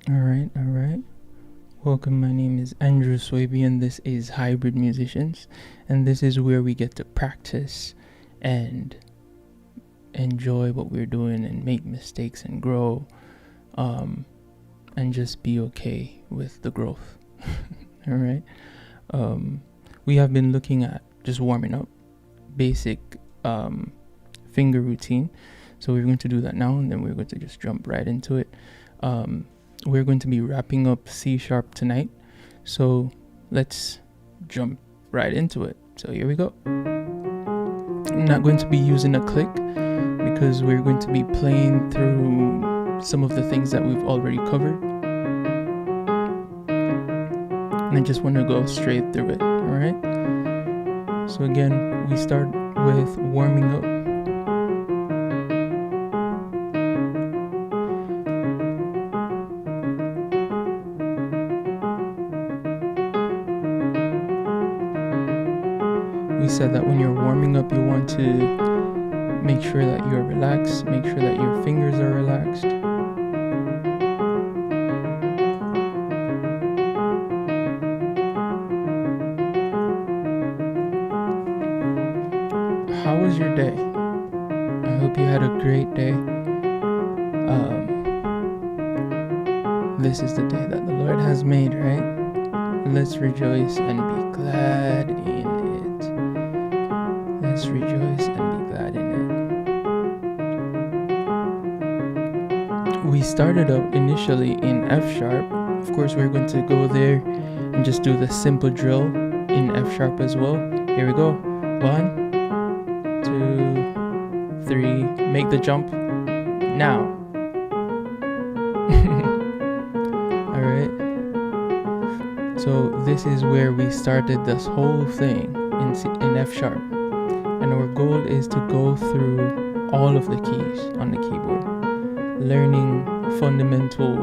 All right. Welcome, my name is Andrew Swaby, and this is Hybrid Musicians, and this is where we get to practice and enjoy what we're doing and make mistakes and grow, and just be okay with the growth. All right. We have been looking at just warming up, basic finger routine. So we're going to do that now, and then we're going to just jump right into it. We're going to be wrapping up C# tonight, so let's jump right into it. So here we go. I'm not going to be using a click because we're going to be playing through some of the things that we've already covered, and I just want to go straight through it. All right. So again, we start with warming up. We said that when you're warming up, you want to make sure that you're relaxed, make sure that your fingers are relaxed. How was your day? I hope you had a great day. This is the day that the Lord has made, right? Let's rejoice and be glad in it. Let's rejoice and be glad in it. We started out initially in F#. Of course, we're going to go there and just do the simple drill in F# as well. Here we go. 1, 2, 3. Make the jump now. Alright. So this is where we started this whole thing in F#. And our goal is to go through all of the keys on the keyboard, learning fundamental,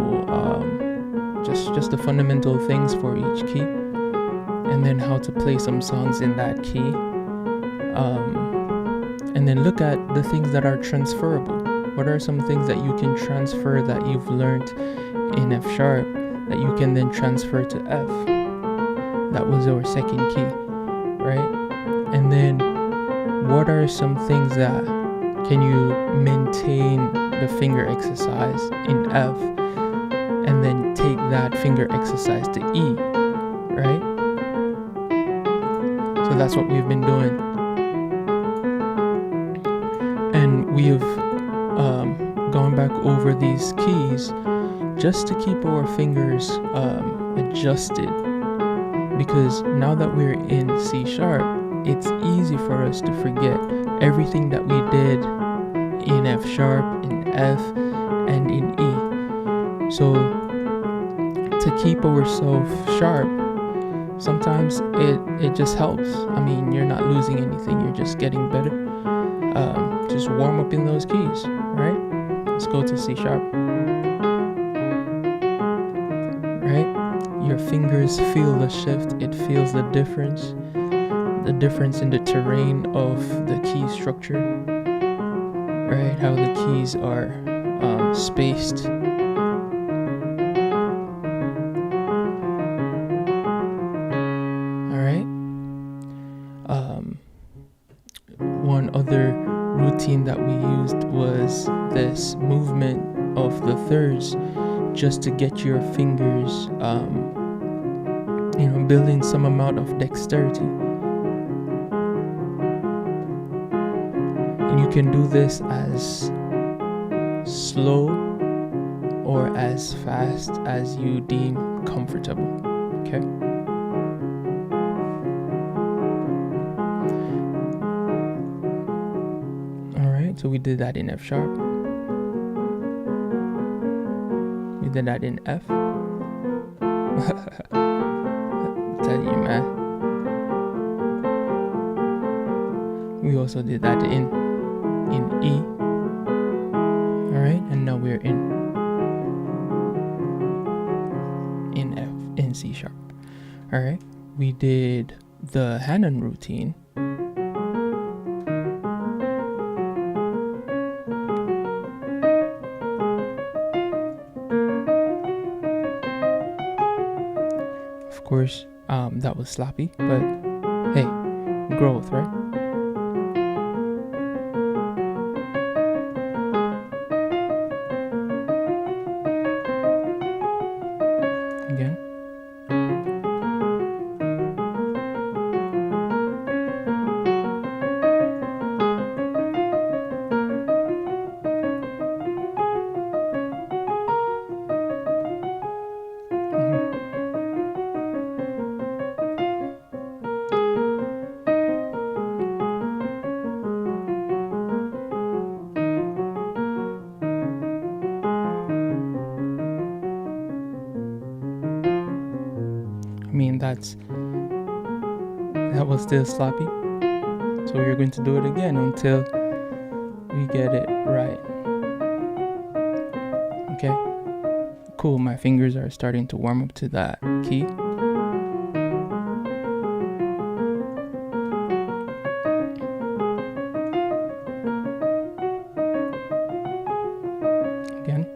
just the fundamental things for each key, and then how to play some songs in that key, and then look at the things that are transferable. What are some things that you can transfer that you've learned in F# that you can then transfer to F. That was our second key, right? And then what are some things that can you maintain the finger exercise in F and then take that finger exercise to E, right? So that's what we've been doing. And we have gone back over these keys just to keep our fingers adjusted, because now that we're in C sharp, it's easy for us to forget everything that we did in F sharp, in F, and in E. So to keep ourselves sharp, sometimes it just helps. I mean, you're not losing anything, you're just getting better. Just warm up in those keys, right? Let's go to C sharp. Right? Your fingers feel the shift, it feels the difference in the terrain of the key structure, right? How the keys are spaced. All right. One other routine that we used was this movement of the thirds, just to get your fingers, building some amount of dexterity. And you can do this as slow or as fast as you deem comfortable, okay? So we did that in F sharp. We did that in F. Tell you, man. We also did that in E. Alright, and now we're in C sharp. Alright, we did the Hanon routine. Of course, that was sloppy, but hey, growth, right? Again. I mean, that was still sloppy, so we're going to do it again until we get it right. Okay, cool. My fingers are starting to warm up to that key. Again.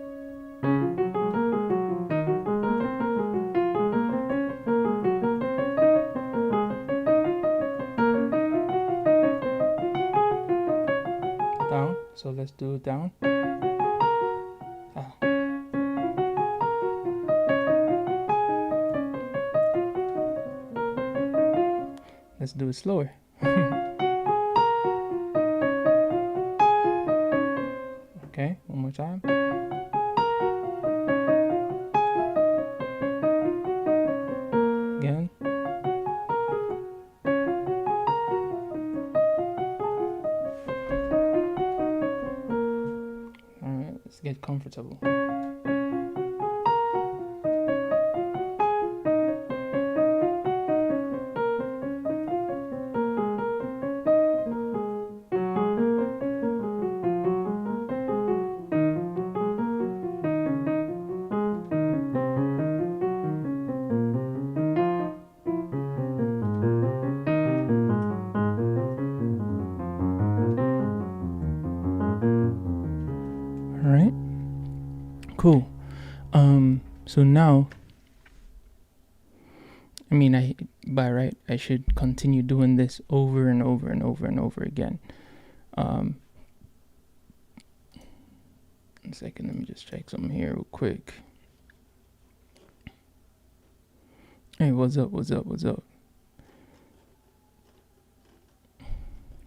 Down, so let's do it down. Let's do it slower. Okay, one more time. Again. Alright, let's get comfortable. Alright, cool. So now I mean, by right, I should continue doing this over and over and over and over again. 1 second, let me just check something here real quick. Hey, what's up?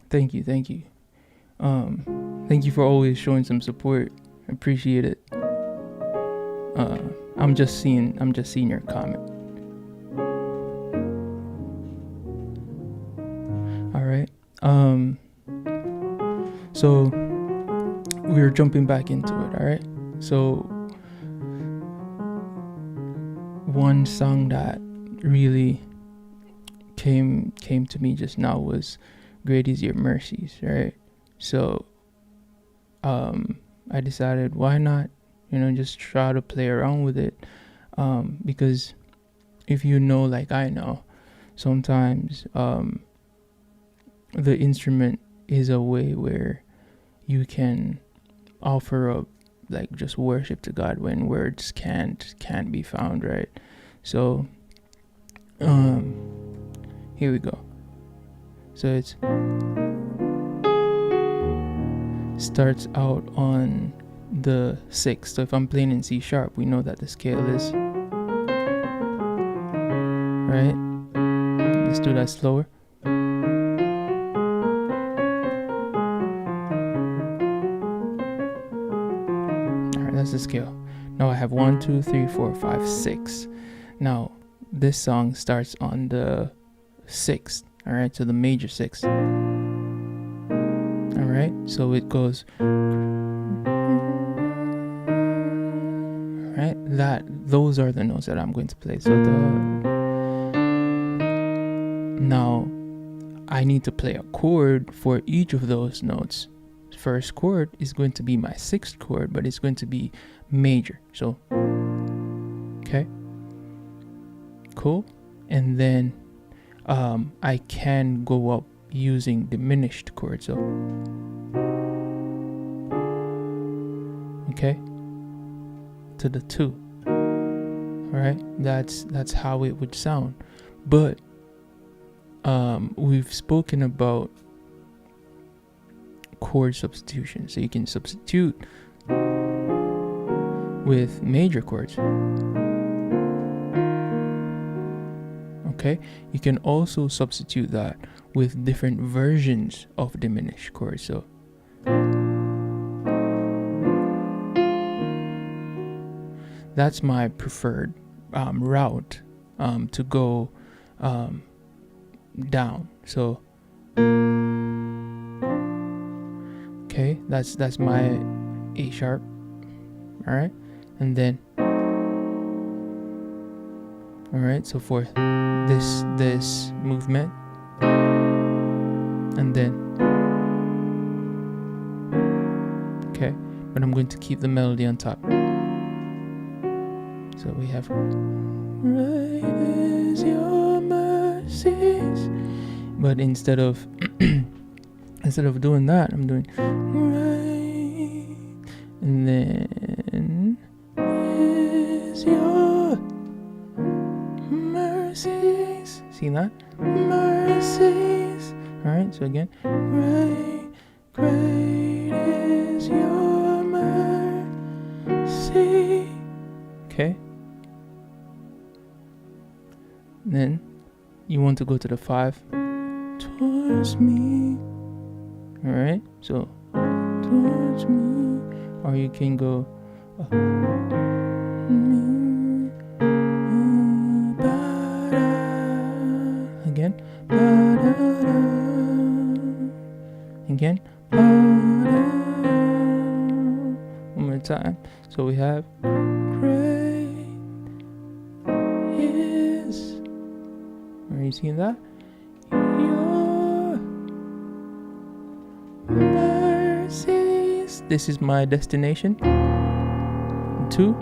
Thank you. Thank you for always showing some support. I appreciate it. I'm just seeing your comment. All right. So we're jumping back into it. All right. So one song that really came to me just now was "Great Is Your Mercies," right? So I decided, why not, just try to play around with it, because if you know, like I know, sometimes the instrument is a way where you can offer up like just worship to God when words can't be found, right? So here we go. So it starts out on the 6th. So if I'm playing in C sharp, we know that the scale is right. Let's do that slower. Alright, that's the scale. Now I have 1, 2, 3, 4, 5, 6. Now this song starts on the 6th. Alright, so the major 6th. Alright, so it goes. Alright, those are the notes that I'm going to play. So now I need to play a chord for each of those notes. First chord is going to be my 6th chord, but it's going to be major. So okay, cool. And then I can go up using diminished chords. So okay, to the 2. All right, that's how it would sound. But we've spoken about chord substitution, so you can substitute with major chords. Okay, you can also substitute that with different versions of diminished chords. So that's my preferred route to go down. So okay, that's my A sharp. All right, and then all right, so for this movement, and then okay, but I'm going to keep the melody on top. So we have "Great is your mercies," but instead of doing that, I'm doing "Great," and then is your mercies. See that? Mercies. All right. So again, great is your mercy. Okay. Then you want to go to the 5 towards me. All right. So towards me, or you can go again, again, one more time. So we have great is, are you seeing that? Your mercies. This is my destination. 2.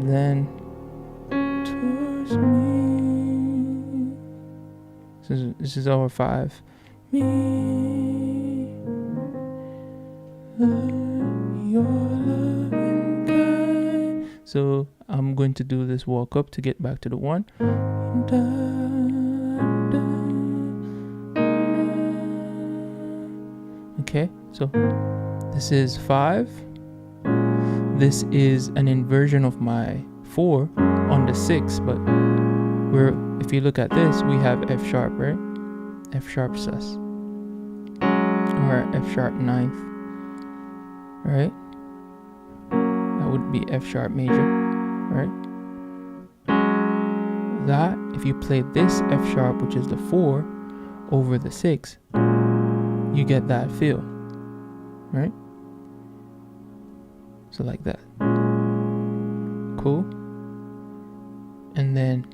Then towards me. This is our 5. Me, your loving kind. So I'm going to do this walk up to get back to the 1. Okay, so this is 5. This is an inversion of my 4 on the 6, but if you look at this, we have F sharp, right? F sharp sus, or F sharp 9th, right? That would be F sharp major, right? That, if you play this F sharp, which is the 4, over the 6, you get that feel, right? So like that. Cool. And then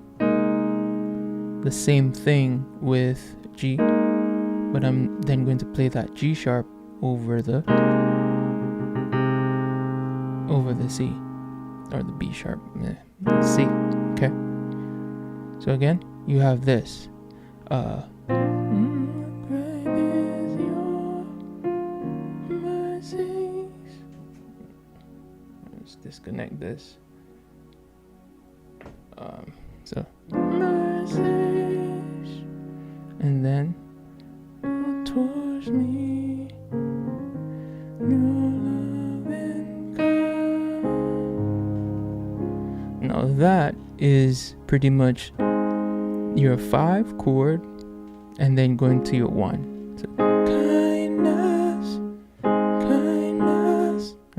the same thing with G, but I'm then going to play that G sharp over the C, or the B sharp, C. Okay. So again, you have this. Let's disconnect this. So mercies, and then towards me, your loving God. Now that is pretty much your 5 chord, and then going to your 1. So kindness.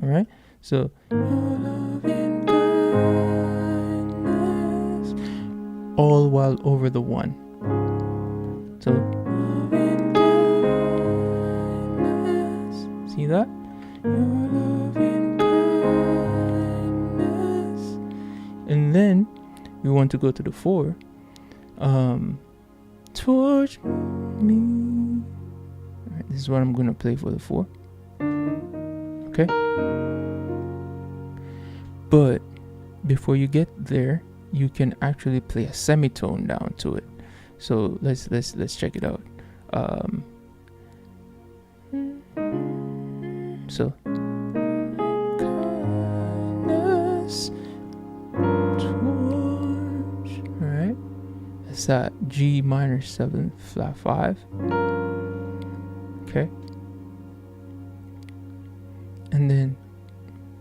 All right. So your loving kindness, all while over the 1. So loving kindness. See that? Your loving kindness. And then we want to go to the 4. Towards me. All right, this is what I'm going to play for the 4. Okay. But before you get there, you can actually play a semitone down to it. So let's check it out. So kindness towards, all right. It's that G minor 7 flat 5. Okay. And then,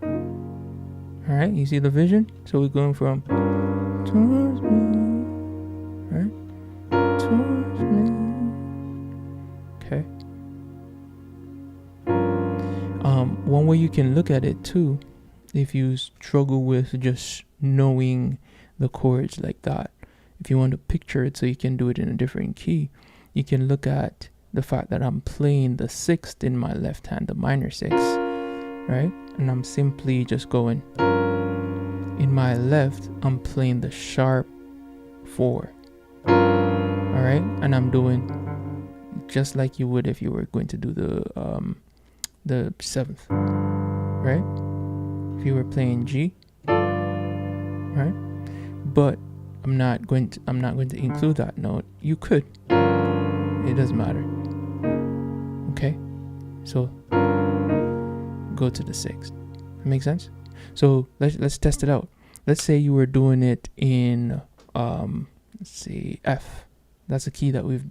all right, you see the vision? So we're going from towards me, right? Towards me. Okay. One way you can look at it too, if you struggle with just knowing the chords like that, if you want to picture it so you can do it in a different key, you can look at the fact that I'm playing the 6th in my left hand, the minor 6, right? And I'm simply just going, in my left, I'm playing the sharp 4, all right? And I'm doing just like you would if you were going to do the 7th, right? If you were playing G, right? But I'm not going to include that note. You could. It doesn't matter. Okay? So go to the 6th. That makes sense? So let's test it out. Let's say you were doing it in let's see, F. That's a key that we've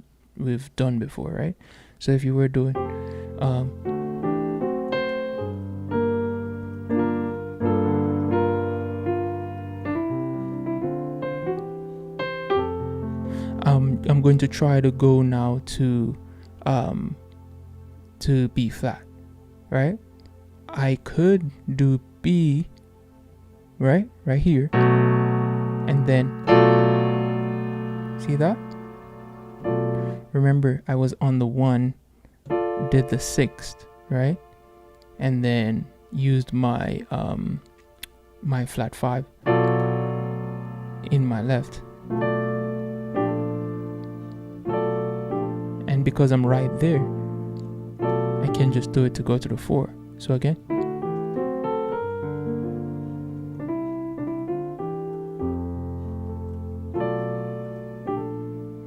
done before, right? So if you were doing I'm going to try to go now to B flat, right? I could do B, right here, and then see that? Remember, I was on the 1, did the 6th, right? And then used my my flat 5 in my left. And because I'm right there, I can just do it to go to the 4. So again.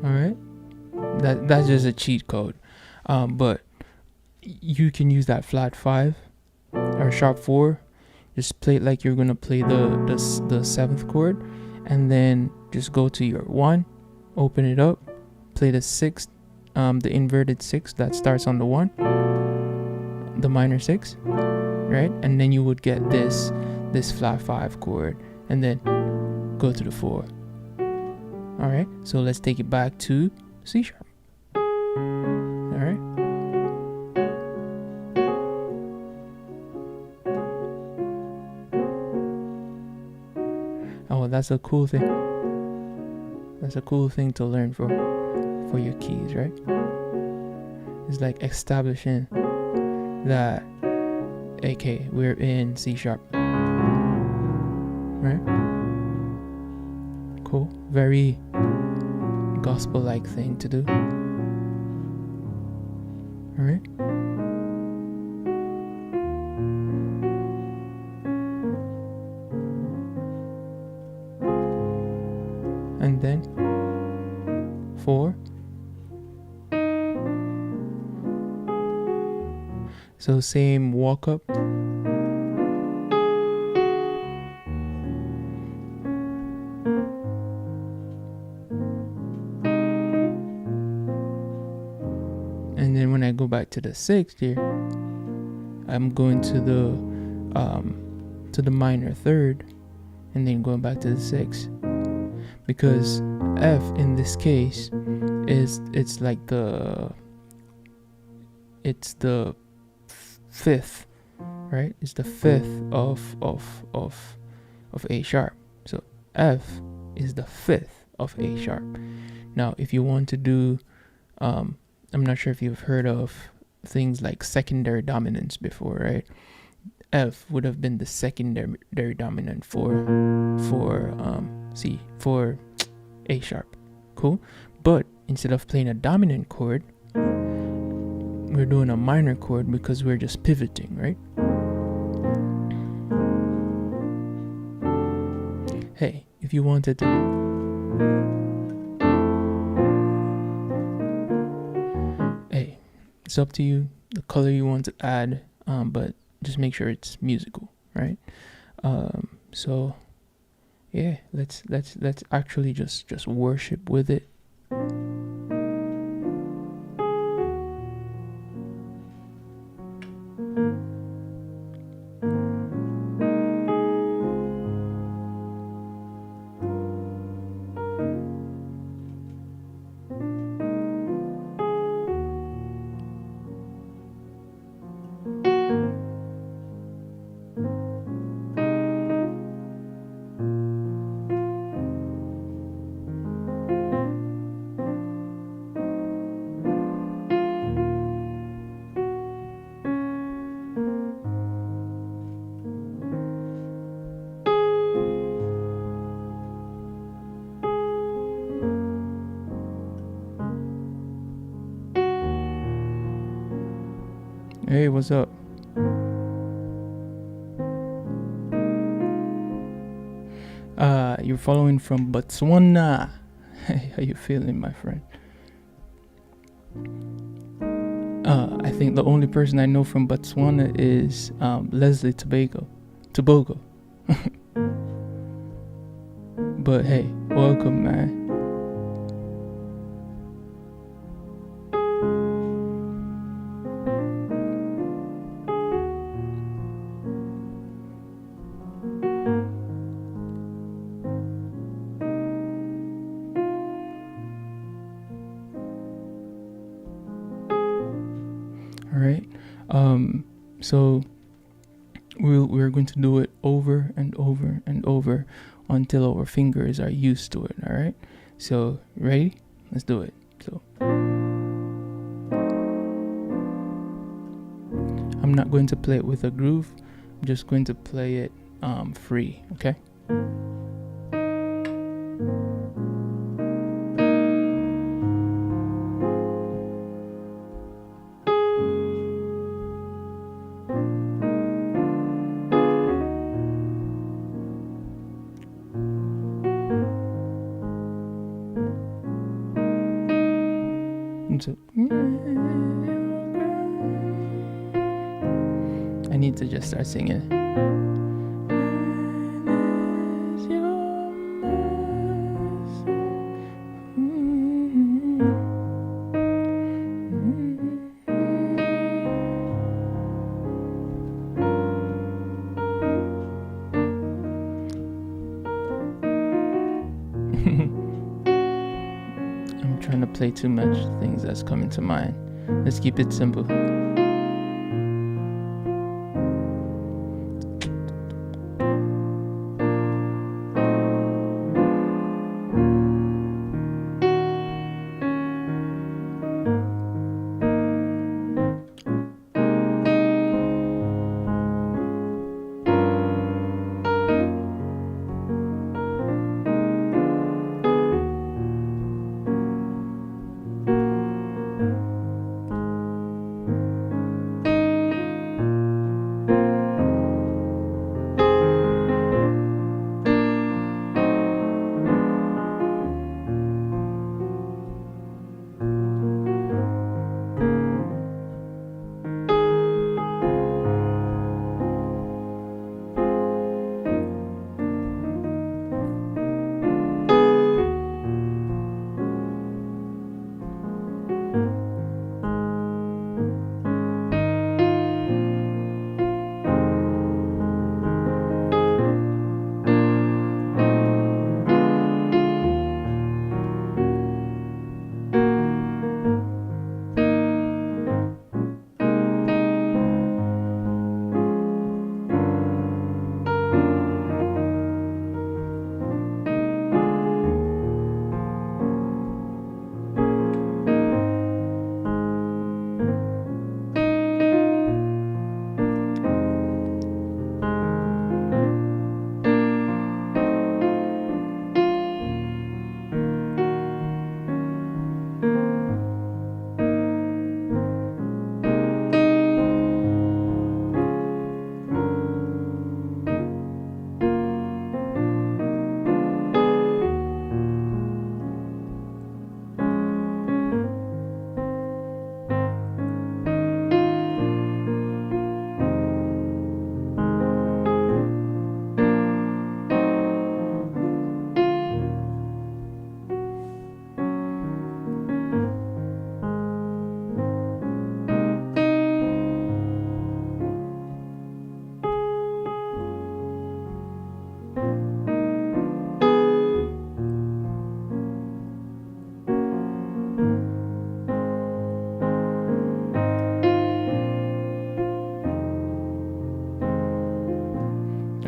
Alright. That's just a cheat code. But you can use that flat 5 or sharp 4 Just play it like you're gonna play the seventh chord, and then just go to your 1, open it up, play the sixth, the inverted 6 that starts on the 1, the minor 6, right? And then you would get this flat 5 chord, and then go to the 4. All right, so let's take it back to C sharp. All right. Oh, that's a cool thing. That's a cool thing to learn for your keys, right? It's like establishing that, okay, we're in C sharp, right? Cool. Very gospel-like thing to do. All right. And then 4. So same walk up. And then when I go back to the 6th here, I'm going to the minor 3rd, and then going back to the 6th, because F in this case it's like the 5th, right? It's the 5th of A sharp. So F is the 5th of A sharp. Now, if you want to do I'm not sure if you've heard of things like secondary dominants before, right? F would have been the secondary dominant for A sharp. Cool. But instead of playing a dominant chord, we're doing a minor chord because we're just pivoting, right? Hey, if you wanted to it's up to you, the color you want to add, but just make sure it's musical, right? So yeah, let's actually just worship with it. Hey, what's up? You're following from Botswana. Hey, how you feeling, my friend? I think the only person I know from Botswana is Leslie Tobago. But hey, welcome, man. All right. So we're going to do it over and over and over until our fingers are used to it. All right. So ready? Let's do it. So I'm not going to play it with a groove. I'm just going to play it free. Okay. So I need to just start singing. play too much things that's coming to mind. Let's keep it simple.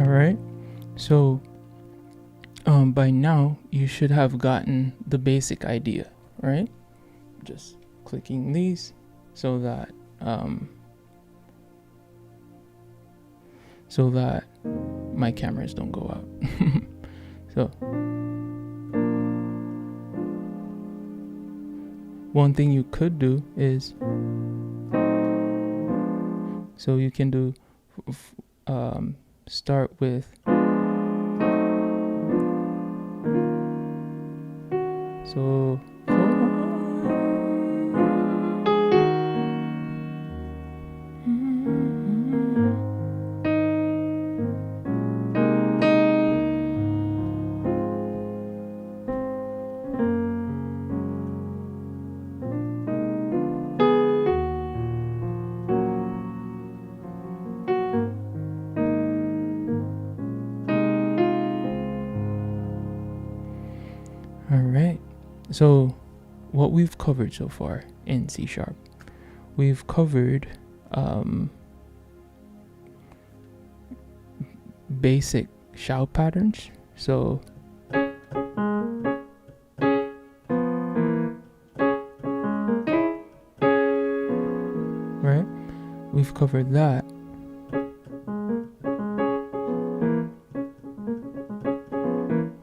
Alright, so by now you should have gotten the basic idea, right? Just clicking these so that my cameras don't go out. So one thing you could do is, so you can do start with, so alright, so what we've covered so far in C#, we've covered basic shout patterns. So right, we've covered that.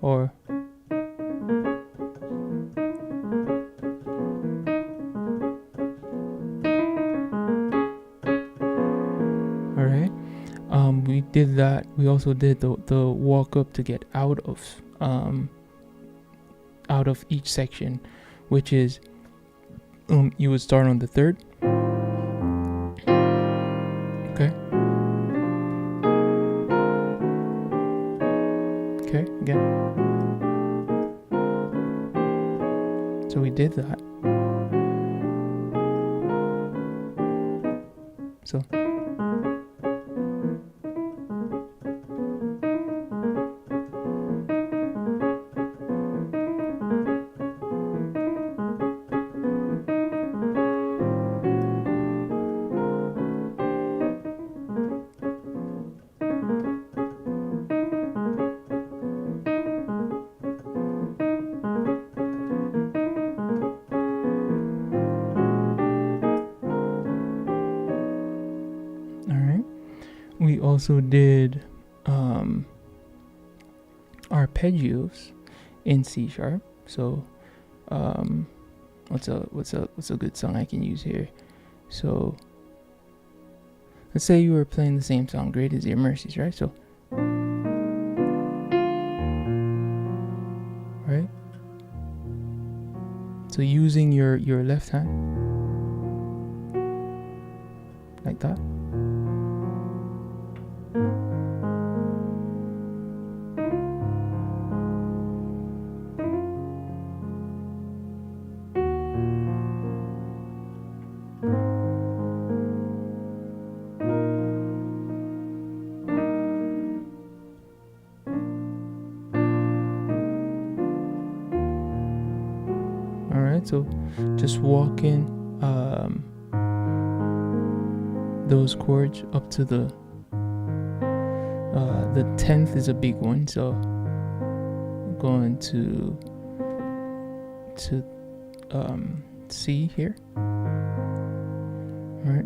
Or we did that. We also did the walk up to get out of each section, which is you would start on the third. Okay. Okay, again. So we did that. So we also did arpeggios in C sharp. So what's a good song I can use here? So let's say you were playing the same song, Great Is Your Mercies, right? So right? So using your left hand like that. Alright, so just walking those chords up to the 10th is a big one, so going to C here. Alright.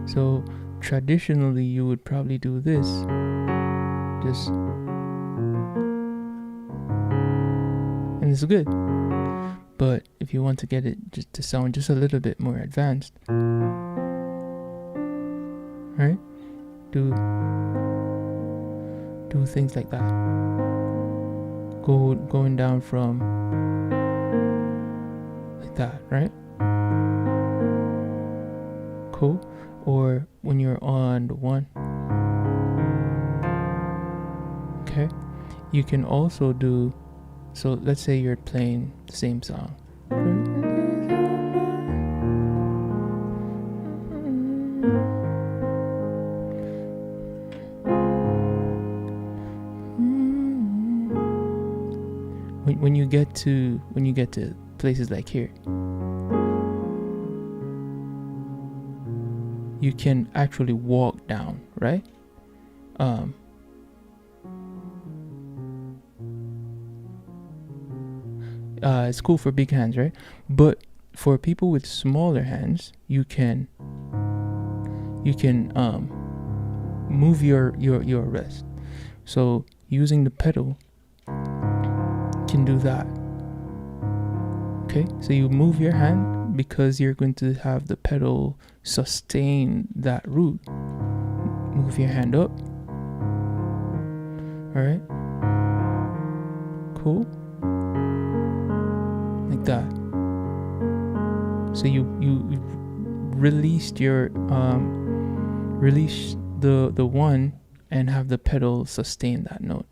So traditionally you would probably do this, just, and it's good. But if you want to get it just to sound just a little bit more advanced, right? Do things like that. Going down from like that, right? Cool. Or when you're on the 1, okay, you can also do, so let's say you're playing the same song. When you get to places like here, you can actually walk down, right? It's cool for big hands, right? But for people with smaller hands, you can move your wrist. So using the pedal can do that. Okay, so you move your hand because you're going to have the pedal sustain that root. Move your hand up. All right, cool, like that. So you released your release the 1 and have the pedal sustain that note.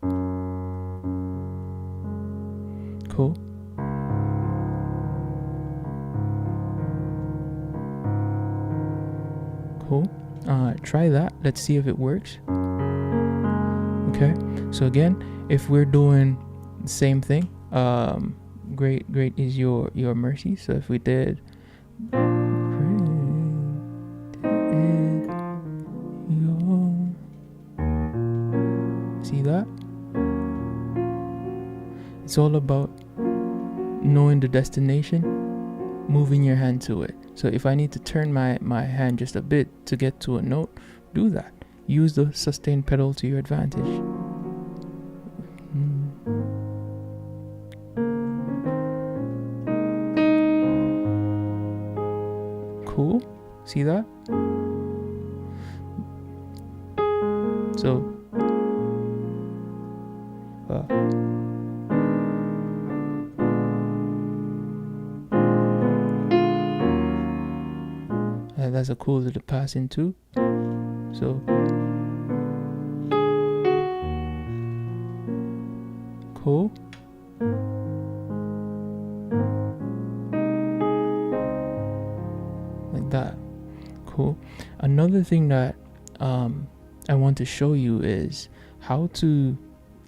Cool. Cool. Try that. Let's see if it works. Okay. So again, if we're doing the same thing, great is your mercy. So if we did see that? It's all about knowing the destination, moving your hand to it. So if I need to turn my hand just a bit to get to a note, do that. Use the sustain pedal to your advantage. Cool. See that? So that's a cool little pass in too. So cool. Like that. Cool. Another thing that I want to show you is how to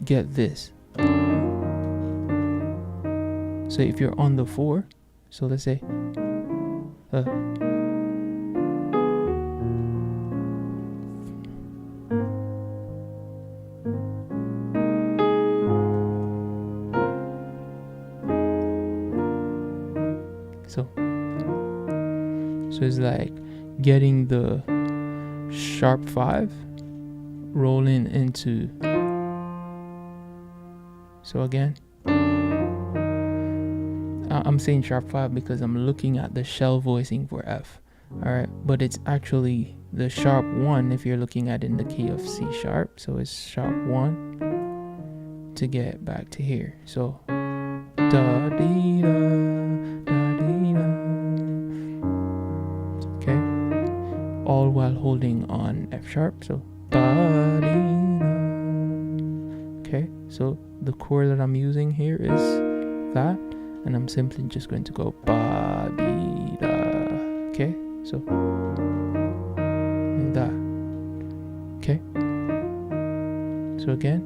get this. So if you're on the 4, so let's say So it's like getting the sharp 5 rolling into. So again, I'm saying sharp 5 because I'm looking at the shell voicing for F. Alright, but it's actually the sharp 1 if you're looking at in the key of C sharp. So it's sharp 1 to get back to here. So da dee da da dee da. Okay, all while holding on F sharp. So ba dee da. Okay, so the chord that I'm using here is that, and I'm simply just going to go ba dee da. Okay, so like that. Okay, so again,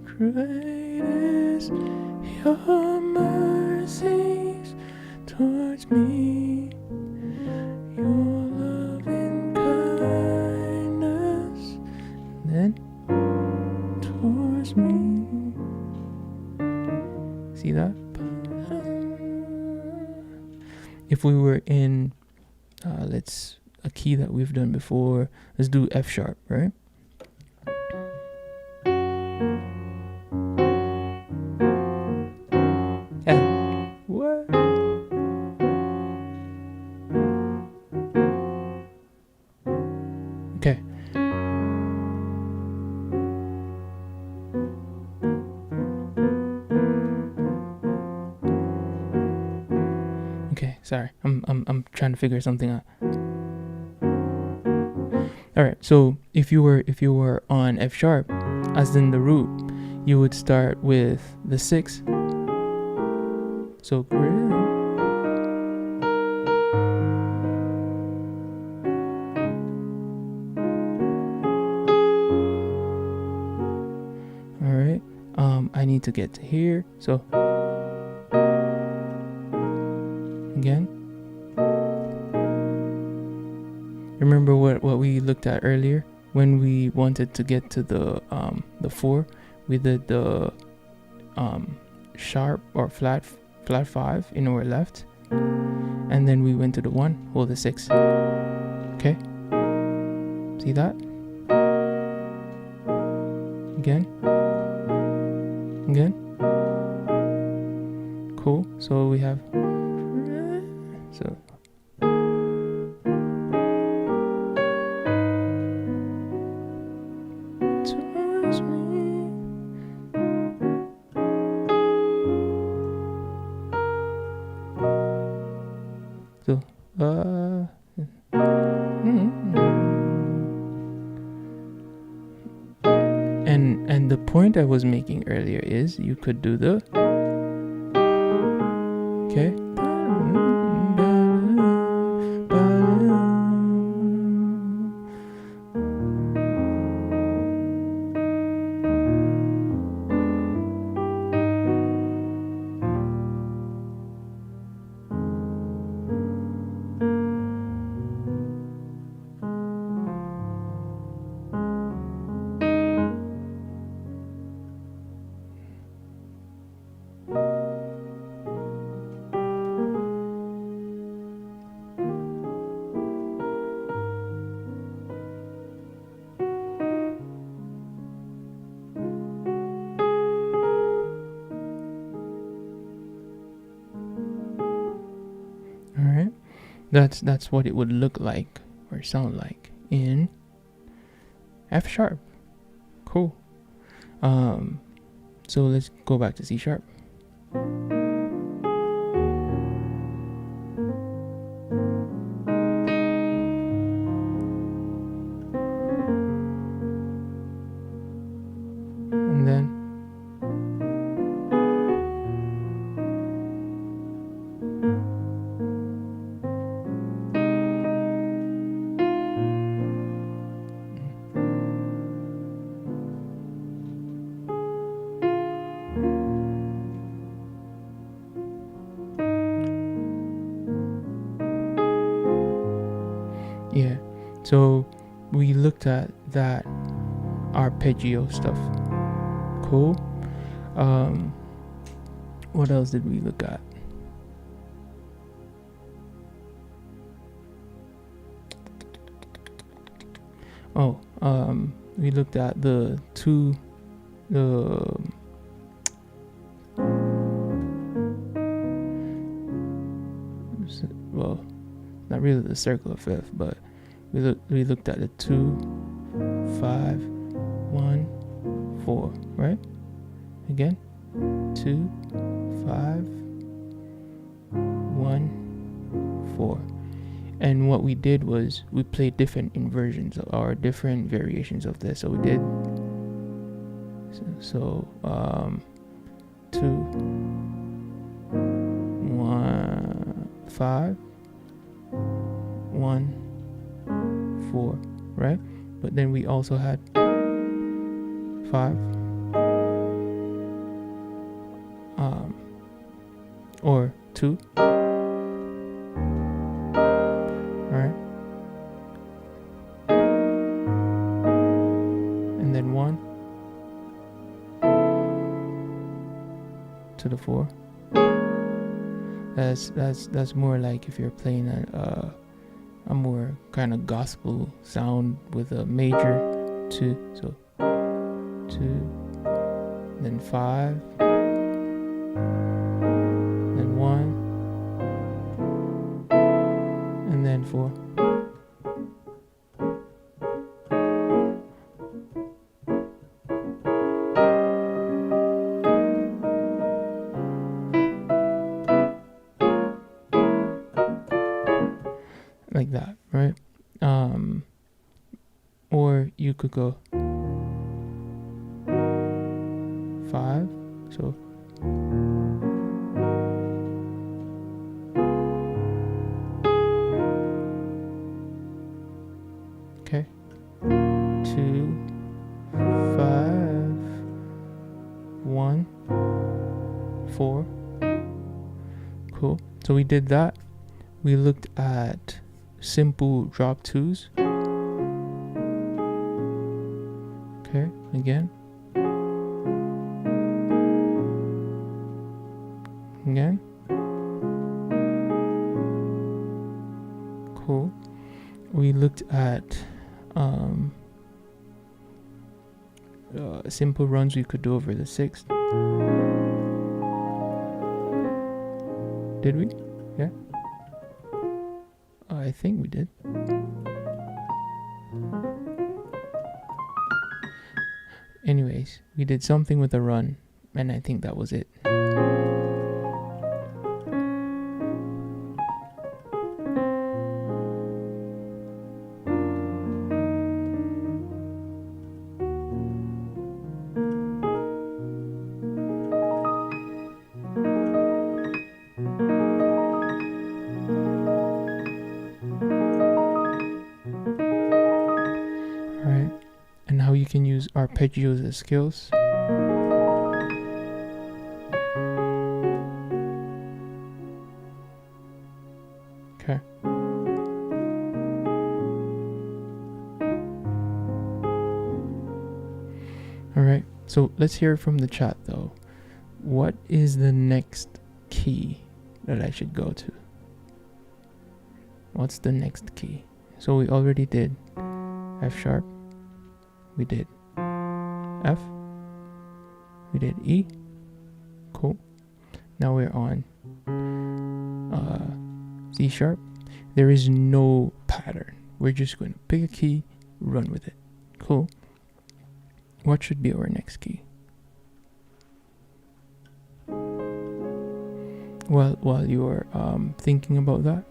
great is your mercies towards me, your loving kindness, then towards me. See that? If we were in let's a key that we've done before, let's do F sharp, right? What? Okay. Okay, sorry. I'm trying to figure something out. All right. So if you were on F sharp, as in the root, you would start with the 6. So great. All right. I need to get to here. So again, remember what we looked at earlier when we wanted to get to the 4. We did the sharp or flat 5 in our left, and then we went to the 1, hold the 6. Okay, see that? Again. Cool. So we have so towards me. So and the point I was making earlier is you could do the okay. That's what it would look like or sound like in F sharp. Cool. So let's go back to C sharp. And then yeah, so we looked at that arpeggio stuff. Cool. What else did we look at? Oh, we looked at the well, not really the circle of fifth, but we looked at the 2, 5, 1, 4, right? Again, 2, 5, 1, 4. And what we did was we played different inversions or different variations of this. So we did 2, 1, 5, 1, 4, right? But then we also had 5, or 2, right? And then 1 to the 4. That's more like if you're playing a more kind of gospel sound with a major 2. So 2, then 5, then 1, and then 4. Like that, right? Or you could go 5, so okay, 2, 5, 1, 4. Cool. So we did that. We looked at simple drop 2s. Okay, again. Again. Cool. We looked at simple runs we could do over the 6th. Did we? Yeah. I think we did. Anyways, we did something with a run, and I think that was it. Alright, and how you can use arpeggios as skills. Okay. Alright, so let's hear from the chat though. What is the next key that I should go to? What's the next key? So we already did F sharp, we did F, we did E. Cool. Now we're on C sharp. There is no pattern. We're just going to pick a key, run with it. Cool. What should be our next key? Well, while you're thinking about that,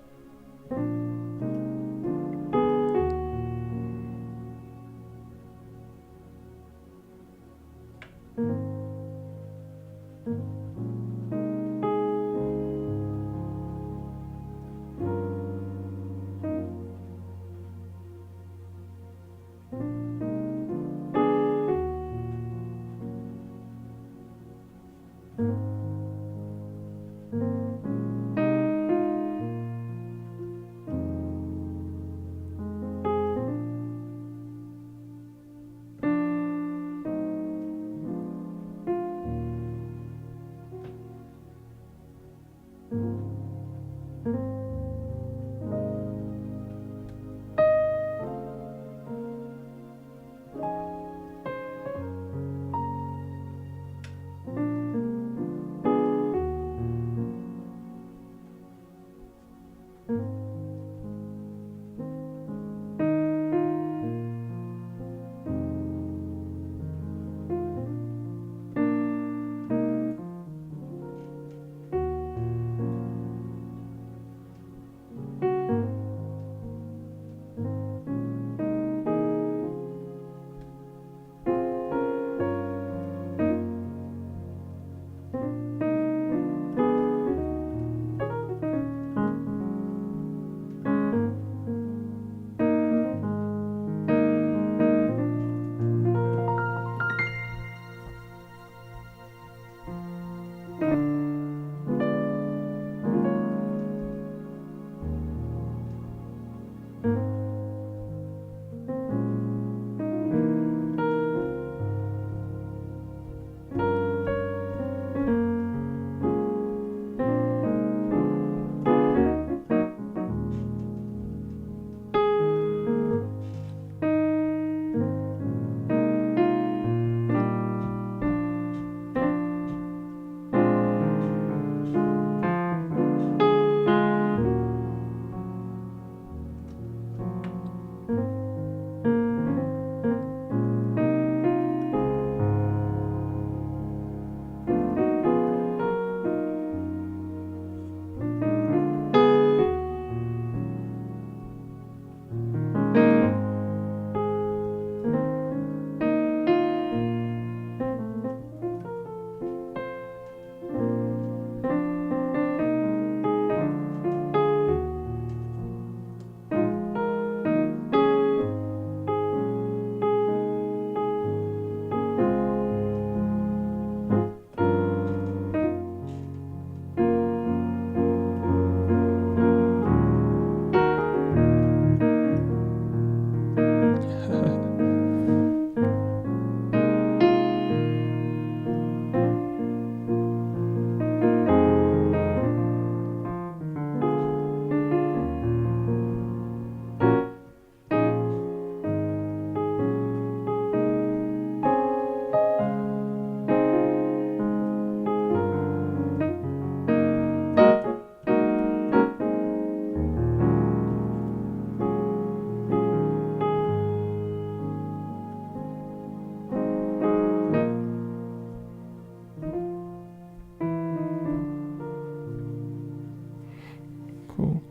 Cool.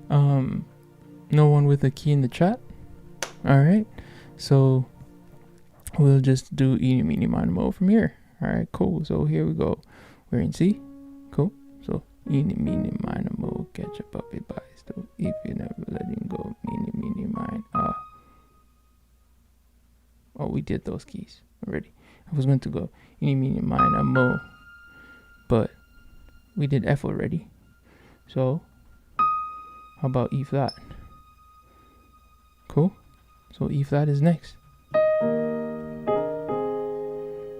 No one with a key in the chat. All right. So we'll just do eeny, meeny, miny, mo from here. All right, cool. So here we go. We're in C. Cool. So eeny, meeny, miny, mo, catch a puppy by his toe. If you never let him go, eeny, meeny, miny. Oh, we did those keys already. I was going to go eeny, meeny, miny, mo, but we did F already. So how about E flat? Cool. So E flat is next.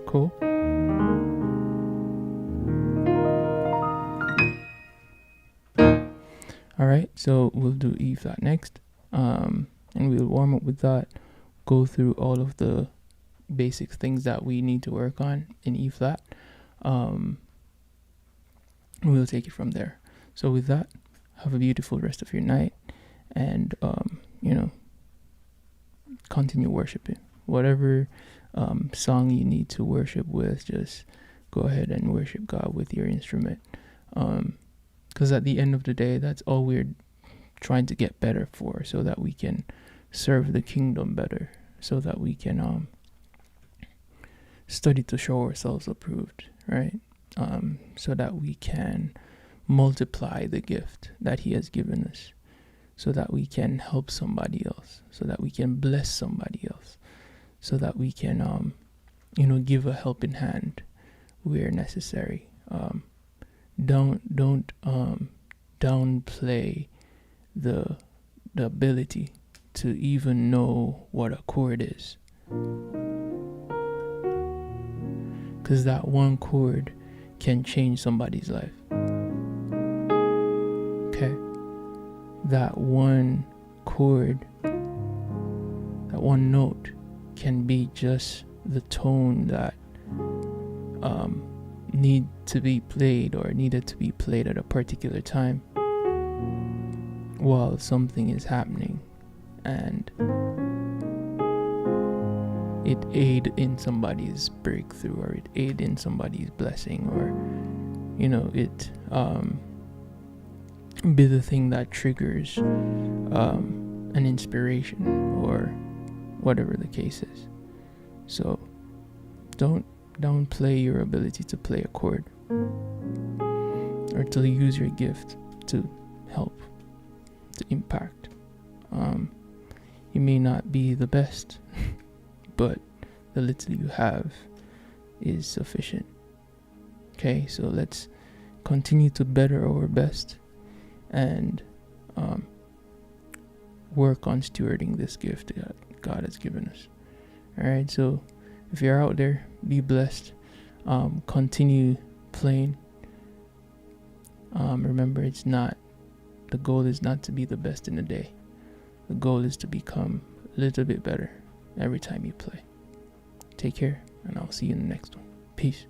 Cool. Alright, so we'll do E flat next. And we'll warm up with that. Go through all of the basic things that we need to work on in E flat. We'll take it from there. So with that, have a beautiful rest of your night, and continue worshiping. Whatever song you need to worship with, just go ahead and worship God with your instrument. Because at the end of the day, that's all we're trying to get better for, so that we can serve the kingdom better, so that we can study to show ourselves approved, right? So that we can multiply the gift that he has given us, so that we can help somebody else, so that we can bless somebody else, so that we can give a helping hand where necessary. Don't downplay the ability to even know what a chord is, because that one chord can change somebody's life. Okay, that one chord, that one note can be just the tone that needed to be played at a particular time while something is happening, and it aid in somebody's breakthrough, or it aid in somebody's blessing, or it be the thing that triggers an inspiration, or whatever the case is. So don't downplay your ability to play a chord, or to use your gift to help, to impact. You may not be the best, but the little you have is sufficient. Okay, so let's continue to better our best and work on stewarding this gift that God has given us. All right, so if you're out there, be blessed. Continue playing. Remember, the goal is not to be the best in the day. The goal is to become a little bit better every time you play. Take care, and I'll see you in the next one. Peace.